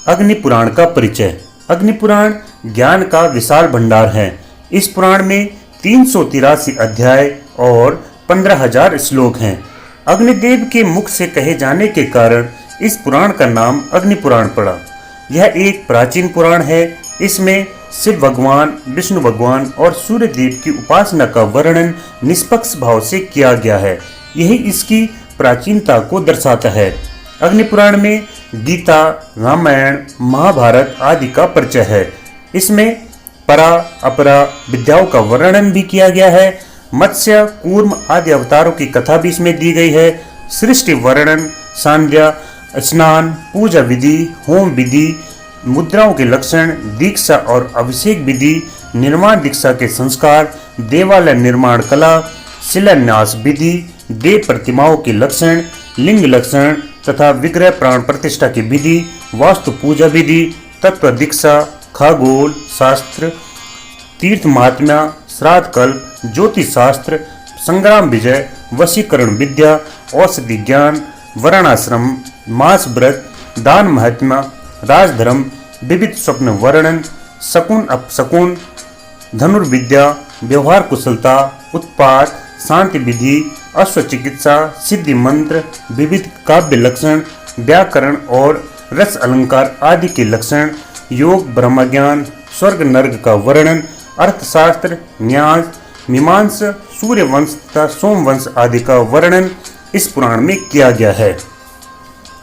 अग्नि पुराण का परिचय। अग्नि पुराण ज्ञान का विशाल भंडार है। इस पुराण में 383 अध्याय और 15,000 श्लोक हैं। अग्निदेव के मुख से कहे जाने के कारण इस पुराण का नाम अग्नि पुराण पड़ा। यह एक प्राचीन पुराण है। इसमें शिव भगवान, विष्णु भगवान और सूर्य देव की उपासना का वर्णन निष्पक्ष भाव से किया गया है। यही इसकी प्राचीनता को दर्शाता है। अग्नि पुराण में गीता, रामायण, महाभारत आदि का परिचय है। इसमें परा अपरा विद्याओं का वर्णन भी किया गया है। मत्स्य, कूर्म आदि अवतारों की कथा भी इसमें दी गई है। सृष्टि वर्णन, सांध्या, स्नान, पूजा विधि, होम विधि, मुद्राओं के लक्षण, दीक्षा और अभिषेक विधि, निर्माण दीक्षा के संस्कार, देवालय निर्माण कला, शिलान्यास विधि, देव प्रतिमाओं के लक्षण, लिंग लक्षण तथा विग्रह प्राण प्रतिष्ठा की विधि, वास्तु पूजा विधि, तत्व दीक्षा, खगोल शास्त्र, तीर्थ महात्म्य, श्राद्ध कल्प, ज्योतिष शास्त्र, संग्राम विजय, वशीकरण विद्या, औषधि ज्ञान, वर्णाश्रम, मास व्रत, दान महात्म्य, राजधर्म, विविध स्वप्न वर्णन, शकुन अपशकुन, धनुर्विद्या, व्यवहार कुशलता, उत्पाद, शांति विधि, अश्व चिकित्सा, सिद्धि मंत्र, विविध काव्य लक्षण, व्याकरण और रस अलंकार आदि के लक्षण, योग, ब्रह्म ज्ञान, स्वर्ग नर्क का वर्णन, अर्थशास्त्र, न्याय, मीमांसा, सूर्यवंश तथा सोमवंश आदि का वर्णन इस पुराण में किया गया है।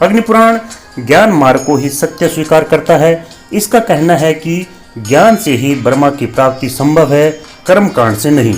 अग्नि पुराण ज्ञान मार्ग को ही सत्य स्वीकार करता है। इसका कहना है कि ज्ञान से ही ब्रह्मा की प्राप्ति संभव है, कर्म कांड से नहीं।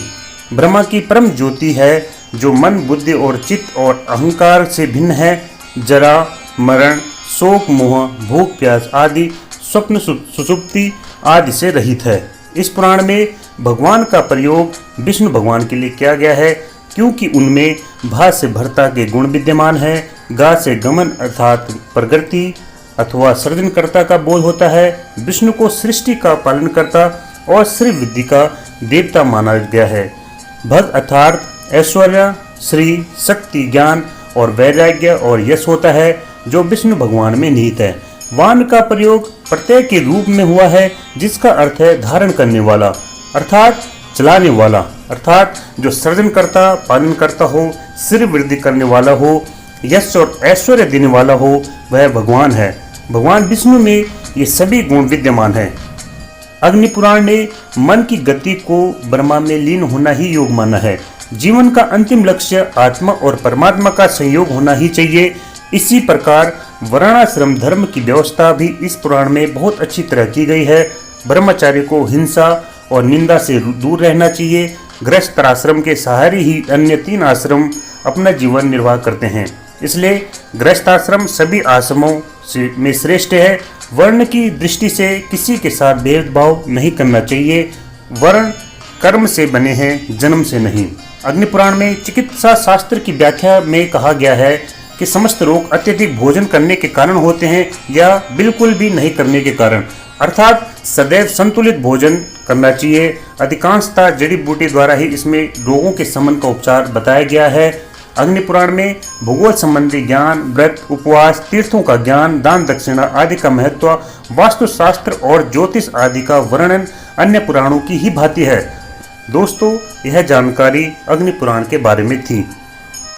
ब्रह्मा की परम ज्योति है जो मन, बुद्धि और चित्त और अहंकार से भिन्न है। जरा, मरण, शोक, मोह, भूख प्यास आदि, स्वप्न सुषुप्ति आदि से रहित है। इस पुराण में भगवान का प्रयोग विष्णु भगवान के लिए किया गया है, क्योंकि उनमें भा से भरता के गुण विद्यमान है। गा से गमन अर्थात प्रगति अथवा सृजनकर्ता का बोध होता है। विष्णु को सृष्टि का पालन करता और श्री विद्या का देवता माना गया है। भग अर्थात ऐश्वर्य, श्री, शक्ति, ज्ञान और वैराग्य और यश होता है जो विष्णु भगवान में निहित है। वान का प्रयोग प्रत्यय के रूप में हुआ है, जिसका अर्थ है धारण करने वाला अर्थात चलाने वाला, अर्थात जो सृजन करता, पालन करता हो, श्री वृद्धि करने वाला हो, यश और ऐश्वर्य देने वाला हो, वह भगवान है। भगवान विष्णु में ये सभी गुण विद्यमान है। अग्नि पुराण ने मन की गति को ब्रह्मा में लीन होना ही योग माना है। जीवन का अंतिम लक्ष्य आत्मा और परमात्मा का संयोग होना ही चाहिए। इसी प्रकार वर्णाश्रम धर्म की व्यवस्था भी इस पुराण में बहुत अच्छी तरह की गई है। ब्रह्मचारी को हिंसा और निंदा से दूर रहना चाहिए। गृहस्थ आश्रम के सहारे ही अन्य 3 आश्रम अपना जीवन निर्वाह करते हैं, इसलिए गृहस्थ आश्रम सभी आश्रमों में श्रेष्ठ है। वर्ण की दृष्टि से किसी के साथ भेदभाव नहीं करना चाहिए। वर्ण कर्म से बने हैं, जन्म से नहीं। अग्नि पुराण में चिकित्सा शास्त्र की व्याख्या में कहा गया है कि समस्त रोग अत्यधिक भोजन करने के कारण होते हैं या बिल्कुल भी नहीं करने के कारण, अर्थात सदैव संतुलित भोजन करना चाहिए। अधिकांशतः जड़ी बूटी द्वारा ही इसमें रोगों के शमन का उपचार बताया गया है। अग्नि पुराण में भूगोल संबंधी ज्ञान, व्रत, उपवास, तीर्थों का ज्ञान, दान दक्षिणा आदि का महत्व, वास्तुशास्त्र और ज्योतिष आदि का वर्णन अन्य पुराणों की ही भांति है। दोस्तों, यह जानकारी अग्नि पुराण के बारे में थी।